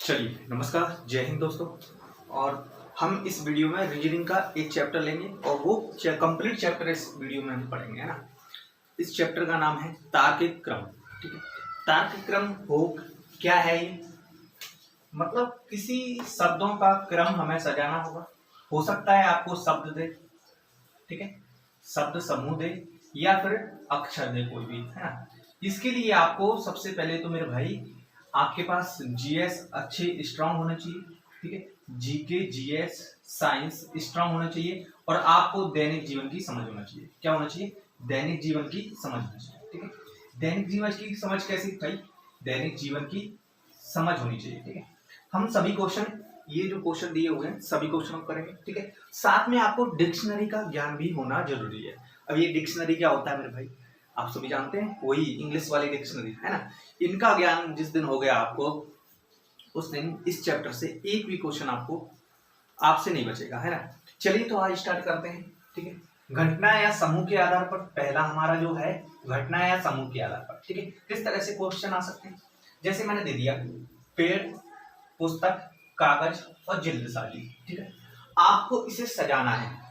चलिए नमस्कार, जय हिंद दोस्तों। और हम इस वीडियो में रीजनिंग का एक चैप्टर लेंगे और वो कंप्लीट चैप्टर इस वीडियो में हम पढ़ेंगे, है ना। इस चैप्टर का नाम है तार्किक क्रम। ठीक है, तार्किक क्रम क्या है ये? मतलब किसी शब्दों का क्रम हमें सजाना होगा। हो सकता है आपको शब्द दे, ठीक है, शब्द समूह दे या फिर अक्षर दे, कोई भी, है ना। इसके लिए आपको सबसे पहले तो मेरे भाई आपके पास जीएस अच्छे स्ट्रांग होना चाहिए, ठीक है, जीके जीएस साइंस स्ट्रांग होना चाहिए और आपको दैनिक जीवन की समझ होना चाहिए। क्या होना चाहिए? दैनिक जीवन की समझ होना चाहिए, ठीक है। दैनिक जीवन की समझ कैसी भाई? दैनिक जीवन की समझ होनी चाहिए, ठीक है। हम सभी क्वेश्चन, ये जो क्वेश्चन दिए हुए हैं सभी क्वेश्चन हम करेंगे, ठीक है। साथ में आपको डिक्शनरी का ज्ञान भी होना जरूरी है। अब ये डिक्शनरी क्या होता है मेरे भाई? आप सभी जानते हैं, वही इंग्लिश वाली डिक्शनरी, है ना। इनका ज्ञान जिस दिन हो गया आपको, उस दिन इस चैप्टर से एक भी क्वेश्चन आपसे नहीं बचेगा, है ना। चलिए तो आज स्टार्ट करते हैं, ठीक है। घटना या समूह के आधार पर पहला हमारा जो है घटना या समूह के आधार पर, ठीक है, किस तरह से क्वेश्चन आ सकते हैं। जैसे मैंने दे दिया पेड़, पुस्तक, कागज और जिल्दसाजी, ठीक है। आपको इसे सजाना है,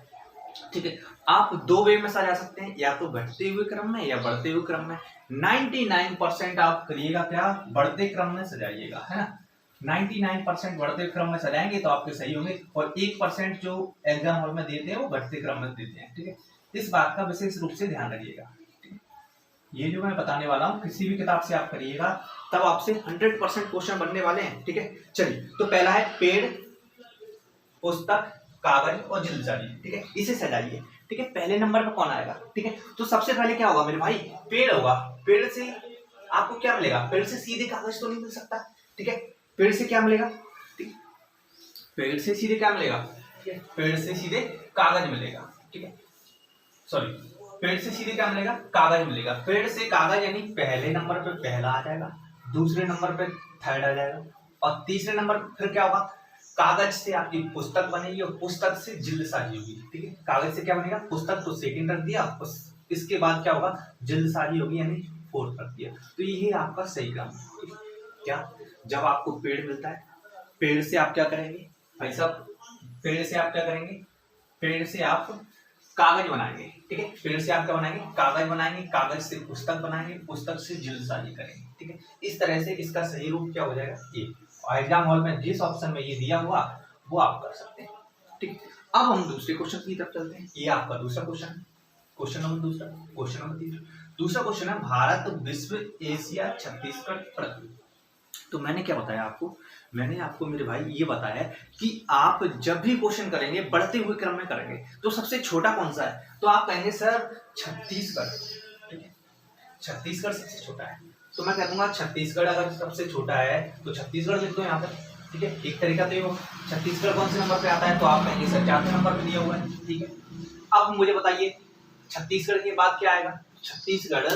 ठीक है। आप दो वे में सजा सकते हैं, या तो घटते हुए क्रम में या बढ़ते हुए क्रम में। 99% आप करिएगा क्या? बढ़ते क्रम में सजाइएगा, है ना। 99% बढ़ते क्रम में सजाएंगे तो आपके सही होंगे, और 1% जो एग्जाम हॉल में देते हैं वो घटते क्रम में देते हैं, ठीक है। इस बात का विशेष रूप से ध्यान रखिएगा। ये जो मैं बताने वाला हूँ किसी भी किताब से आप करिएगा तब आपसे 100% क्वेश्चन बनने वाले हैं, ठीक है। चलिए तो पहला है पेड़, पुस्तक, कागज और जिल्दसाजी, ठीक है, इसे सजाइए, ठीक है। पहले नंबर पर कौन आएगा? ठीक है, तो सबसे पहले क्या होगा मेरे भाई? पेड़ होगा। पेड़ से आपको क्या मिलेगा? पेड़ से सीधे कागज तो नहीं मिल सकता, ठीक है। पेड़ से क्या मिलेगा? ठीक, पेड़ से सीधे क्या मिलेगा? ठीक है, पेड़ से सीधे कागज मिलेगा, ठीक है। सॉरी, पेड़ से सीधे क्या मिलेगा? कागज मिलेगा। पेड़ से कागज यानी पहले नंबर पे पहला आ जाएगा, दूसरे नंबर पे थर्ड आ जाएगा, और तीसरे नंबर पर फिर क्या होगा? कागज से आपकी पुस्तक बनेगी और पुस्तक से जिल्दसाजी होगी, ठीक है। कागज से क्या बनेगा? पुस्तक, तो सेकंड रख दिया, इसके बाद क्या होगा? जिल्दसाजी होगी यानी फोर्थ रख दिया। तो ये आपका सही क्रम है। क्या? जब आपको पेड़ मिलता है, पेड़ से आप क्या करेंगे भाई साहब? पेड़ से आप क्या करेंगे? पेड़ से आप कागज बनाएंगे, ठीक है। पेड़ से आप क्या बनाएंगे? कागज बनाएंगे, कागज से पुस्तक बनाएंगे, पुस्तक से जिल्दसाजी करेंगे, ठीक है। इस तरह से इसका सही रूप क्या हो जाएगा? ये। एग्जाम हॉल में जिस ऑप्शन में ये दिया हुआ वो आप कर सकते हैं, ठीक। अब हम दूसरे क्वेश्चन की तरफ चलते हैं। ये आपका दूसरा क्वेश्चन है, क्वेश्चन नंबर दूसरा, क्वेश्चन नंबर तीसरा। दूसरा क्वेश्चन है भारत, विश्व, एशिया, छत्तीसगढ़, पृथ्वी। तो मैंने क्या बताया आपको? मैंने आपको मेरे भाई ये बताया कि आप जब भी क्वेश्चन करेंगे बढ़ते हुए क्रम में करेंगे। तो सबसे छोटा कौन सा है? तो आप कहेंगे सर छत्तीसगढ़, ठीक है, छत्तीसगढ़ सबसे छोटा है। तो मैं कह दूंगा छत्तीसगढ़ अगर सबसे छोटा है तो छत्तीसगढ़ लिख दो यहाँ पर, ठीक है। एक तरीका तो ये हो। छत्तीसगढ़ कौन से नंबर पे आता है? तो आप कहेंगे सर चौथे नंबर पे दिया हुआ है, ठीक है। अब मुझे बताइए छत्तीसगढ़ के बाद क्या आएगा? छत्तीसगढ़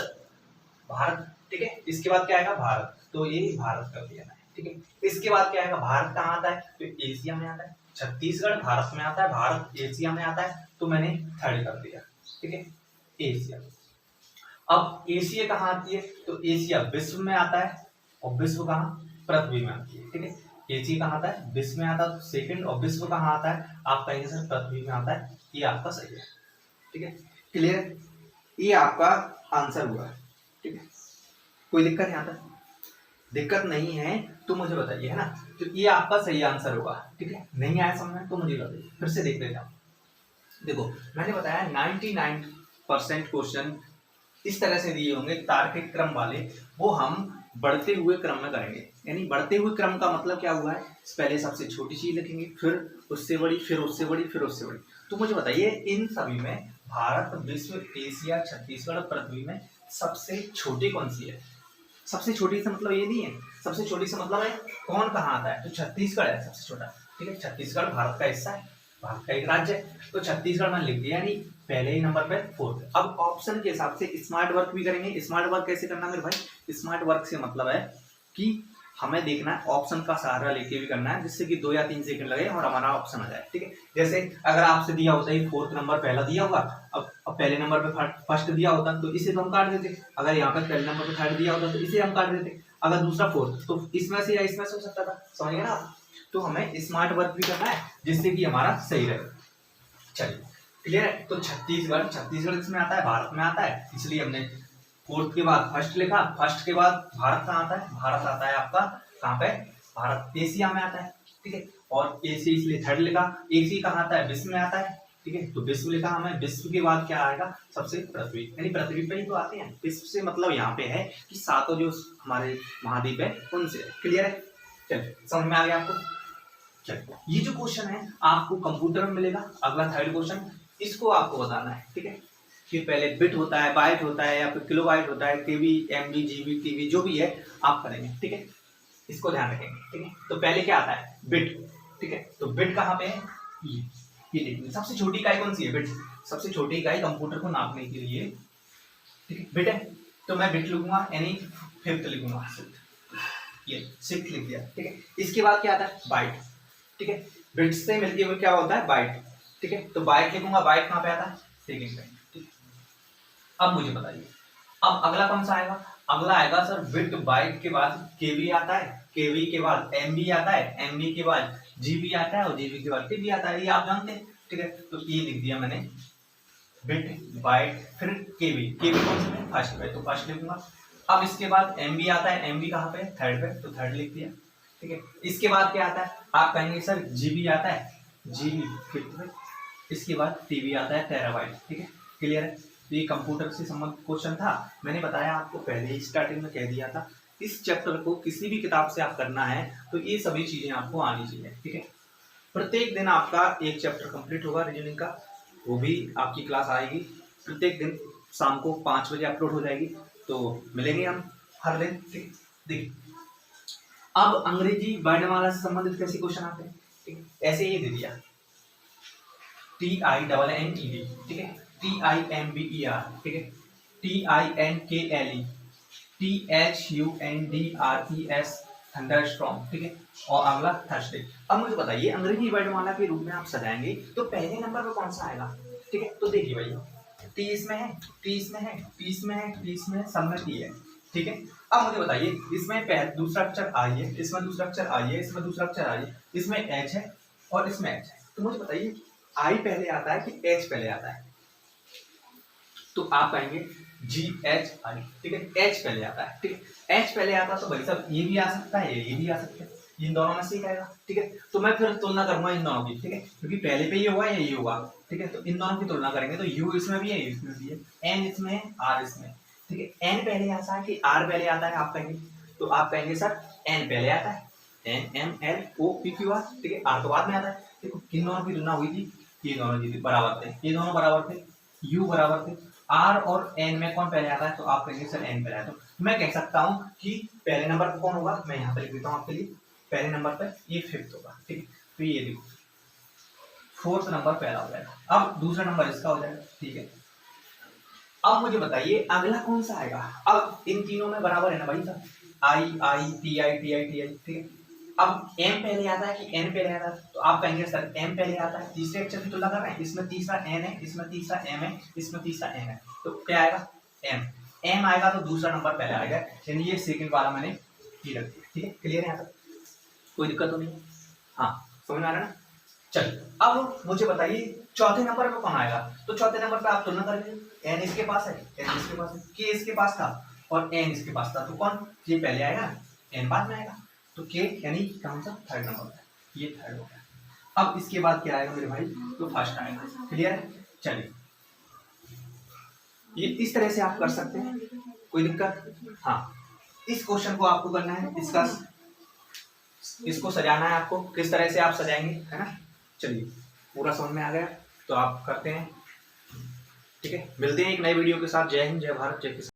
भारत, ठीक है। इसके बाद क्या आएगा? भारत, तो ये भारत कर दिया है, ठीक है। इसके बाद क्या आएगा? भारत कहाँ आता है? तो एशिया में आता है। छत्तीसगढ़ भारत में आता है, भारत एशिया में आता है, तो मैंने थर्ड कर दिया, ठीक है, एशिया। अब एशिया कहाँ आती है? तो एशिया विश्व में आता है, और विश्व कहाँ? पृथ्वी में आती है, ठीक है। एशिया कहाँ आता है? विश्व में आता है, सेकंड। और विश्व कहाँ आता है? आप कहेंगे सर पृथ्वी में आता है। ये आपका सही है, ठीक है, क्लियर। ये आपका आंसर हुआ, ठीक है। कोई दिक्कत यहाँ तक? दिक्कत नहीं है तो मुझे बताइए, है ना। तो ये आपका सही आंसर होगा, ठीक है। नहीं आया समझ में तो मुझे बताइए, फिर से देख लेते हैं। देखो मैंने बताया 99% क्वेश्चन इस तरह से दिए होंगे तार्किक क्रम वाले, वो हम बढ़ते हुए क्रम में करेंगे। यानी बढ़ते हुए क्रम का मतलब क्या हुआ है? पहले सबसे छोटी चीज लिखेंगे, फिर उससे बड़ी, फिर उससे बड़ी, फिर उससे बड़ी। तो मुझे बताइए इन सभी में भारत, विश्व, एशिया, छत्तीसगढ़, पृथ्वी में सबसे छोटी कौन सी है? सबसे छोटी से मतलब ये नहीं है, सबसे छोटी से मतलब है कौन कहाँ आता है? तो छत्तीसगढ़ है सबसे छोटा, ठीक है। छत्तीसगढ़ भारत का हिस्सा है, भारत का एक राज्य है, तो छत्तीसगढ़ में लिख दिया, यानी पहले ही नंबर पे फोर्थ। अब ऑप्शन के हिसाब से स्मार्ट वर्क भी करेंगे। स्मार्ट वर्क कैसे करना मेरे भाई? स्मार्ट वर्क से मतलब है कि हमें देखना है, ऑप्शन का सहारा लेके भी करना है, जिससे कि 2 या 3 सेकंड लगे और हमारा ऑप्शन आ जाए, ठीक है। जैसे अगर आपसे दिया होता है फोर्थ नंबर पहला दिया होगा, अब पहले नंबर पे फर्स्ट दिया होता तो इसे तो हम काट देते। अगर यहाँ पर पहले नंबर पे थर्ड दिया होता तो इसे हम काट देते। अगर दूसरा फोर्थ, तो इसमें से या इसमें से हो सकता था, समझ गए ना आप। तो हमें स्मार्ट वर्क भी करना है जिससे कि हमारा सही रहे। चलिए क्लियर है। तो छत्तीसगढ़ इसमें आता है, भारत में आता है, इसलिए हमने फोर्थ के बाद फर्स्ट लिखा। फर्स्ट के बाद भारत कहाँ आता है, भारत आता है आपका कहाँ पे, भारत एशिया में आता है, ठीक है। और एशिया इसलिए थर्ड लिखा। एशिया कहाँ आता है, विश्व में आता है, ठीक है। तो विश्व लिखा हमें, विश्व के बाद क्या आएगा, सबसे पृथ्वी, यानी पृथ्वी पे ही तो आते हैं। विश्व से मतलब यहाँ पे है कि सातों जो हमारे महाद्वीप है उनसे। क्लियर है, चलिए समझ में आ गया आपको। चलिए ये जो क्वेश्चन है आपको कंप्यूटर में मिलेगा, अगला थर्ड क्वेश्चन, इसको आपको बताना है, ठीक है। फिर पहले बिट होता है, बाइट होता है, या फिर किलो बाइट होता है, केबी, एमबी, जीबी, टीबी, जो भी है आप करेंगे, ठीक है। इसको ध्यान रखेंगे, ठीक है। तो पहले क्या आता है, बिट, ठीक है। तो बिट कहाँ पे है, ये देखिए सबसे छोटी इकाई कौन सी है, बिट। सबसे छोटी इकाई कंप्यूटर को नापने के लिए, ठीक है, बिट है। तो मैं बिट लिखूंगा, यानी फिफ्थ लिखूंगा, ये सिक्स लिख दिया, ठीक है। इसके बाद क्या आता है, बाइट, ठीक है। बिट से मिलके हुए क्या होता है, बाइट, ठीक है। तो बाइट लिखूंगा, बाइट कहाँ पे आता है, सेकंड पे। अब मुझे बताइए, अब अगला कौन सा आएगा, अगला आएगा सर बिट बाइट के बाद केबी आता है, केबी के बाद एमबी आता है, एमबी के बाद जीबी आता है, और जीबी के बाद टीबी आता है, ये आप जानते हैं, ठीक है। तो ये लिख दिया मैंने, बिट बाइट फिर केबी, केबी कौन सा है, फर्स्ट पे, तो फर्स्ट लिखूंगा। अब इसके बाद एमबी आता है, एमबी कहाँ पे, थर्ड पे, तो थर्ड लिख दिया, ठीक है। इसके बाद क्या आता है, आप कहेंगे सर जीबी आता है, जीबी फिफ्थ पे, इसके बाद टीबी आता है, टेराबाइट, ठीक है। क्लियर है। तो ये कंप्यूटर से संबंधित क्वेश्चन था, मैंने बताया आपको पहले ही स्टार्टिंग में कह दिया था। इस चैप्टर को किसी भी किताब से आप करना है तो ये सभी चीजें आपको आनी चाहिए, ठीक है। प्रत्येक दिन आपका एक चैप्टर कंप्लीट होगा रीजनिंग का, वो भी आपकी क्लास आएगी प्रत्येक दिन शाम को 5 बजे अपलोड हो जाएगी। तो मिलेंगे हम हर दिन, ठीक। देखिए अब अंग्रेजी वर्णमाला से संबंधित कैसे क्वेश्चन आते हैं, ठीक है। ऐसे ही दे दिया, TINNED, ठीक है, TIMBER, ठीक है, TINKLE, THUNDRES, थंडरस्टॉर्म, ठीक है। और अगला थर्सडे। अब मुझे बताइए अंग्रेजी वर्णमाला के रूप में आप सजाएंगे तो पहले नंबर पर कौन सा आएगा, ठीक है। तो देखिए भाई, टी इसमें है, टी इसमें है, टी इसमें है, टी इसमें है, सब में टी है, ठीक है। अब मुझे बताइए इसमें दूसरा अक्षर आई है, इसमें दूसरा अक्षर आई है, इसमें दूसरा अक्षर आई है, इसमें एच है और इसमें एच है। तो मुझे बताइए आई पहले आता है कि एच पहले आता है, तो आप कहेंगे GHI, ठीक है। एच पहले आता है, ठीक है। एच पहले आता है तो भाई साहब ये भी आ सकता है, ये भी आ सकता है, इन दोनों में से ही आएगा, ठीक है। तो मैं फिर तुलना करूंगा इन दोनों की, ठीक है, क्योंकि पहले पे ये हुआ या ये हुआ, ठीक है। तो इन दोनों की तुलना करेंगे तो यू इसमें भी है, इसमें भी है, एन इसमें है, आर इसमें, ठीक है। एन पहले आता है कि आर पहले आता है, आप कहेंगे, तो आप कहेंगे सर एन पहले आता है, NMLOPQR, ठीक है। आर तो बाद में आता है। देखो किन दोनों की तुलना हुई थी, ये दोनों जी बराबर थे, ये दोनों बराबर थे, यू बराबर थे, आर और एन में कौन पहले आता है, तो आप कहेंगे सर एन पहले आता है। तो मैं कह सकता हूँ कि पहले नंबर पर कौन होगा, मैं यहाँ पे लिख देता हूँ आपके लिए, पहले नंबर पर ये फिफ्थ होगा, ठीक है। तो ये देखो फोर्थ नंबर पहला हो जाएगा, अब दूसरा नंबर इसका हो जाएगा, ठीक है। अब मुझे बताइए अगला कौन सा आएगा, अब इन तीनों में बराबर है ना भाई साहब, I I T I T I T I, ठीक है। अब एम पहले आता है कि एन पहले आता है, तो आप कहेंगे सर एम पहले आता है, तीसरे अक्षर की तुलना कर रहे हैं, इसमें तीसरा एन है, इसमें तीसरा एम है, इसमें तीसरा एन है, तो क्या आएगा एम, एम आएगा तो दूसरा नंबर पहले आएगा, यानी ये सेकंड वाला मैंने ये रख दिया, ठीक है। क्लियर है यहाँ तक, कोई दिक्कत तो नहीं, हाँ समझ में आ रहा है ना। चलिए अब मुझे बताइए चौथे नंबर पे कौन आएगा, तो चौथे नंबर पे आप तुलना करेंगे, एन इसके पास है, एन इसके पास है, के इसके पास था और एन इसके पास था, तो कौन ये पहले आएगा, एन बाद में आएगा, तो के यानी कौन सा थर्ड नंबर है, ये थर्ड हो गया। अब इसके बाद क्या आएगा मेरे भाई, तो फर्स्ट आएगा। क्लियर है, चलिए ये इस तरह से आप कर सकते हैं, कोई दिक्कत, हाँ इस क्वेश्चन को आपको करना है, इसको सजाना है आपको, किस तरह से आप सजाएंगे, है ना। चलिए पूरा समझ में आ गया तो आप करते हैं, ठीक है। मिलते हैं एक नए वीडियो के साथ। जय हिंद, जय भारत, जय किसान।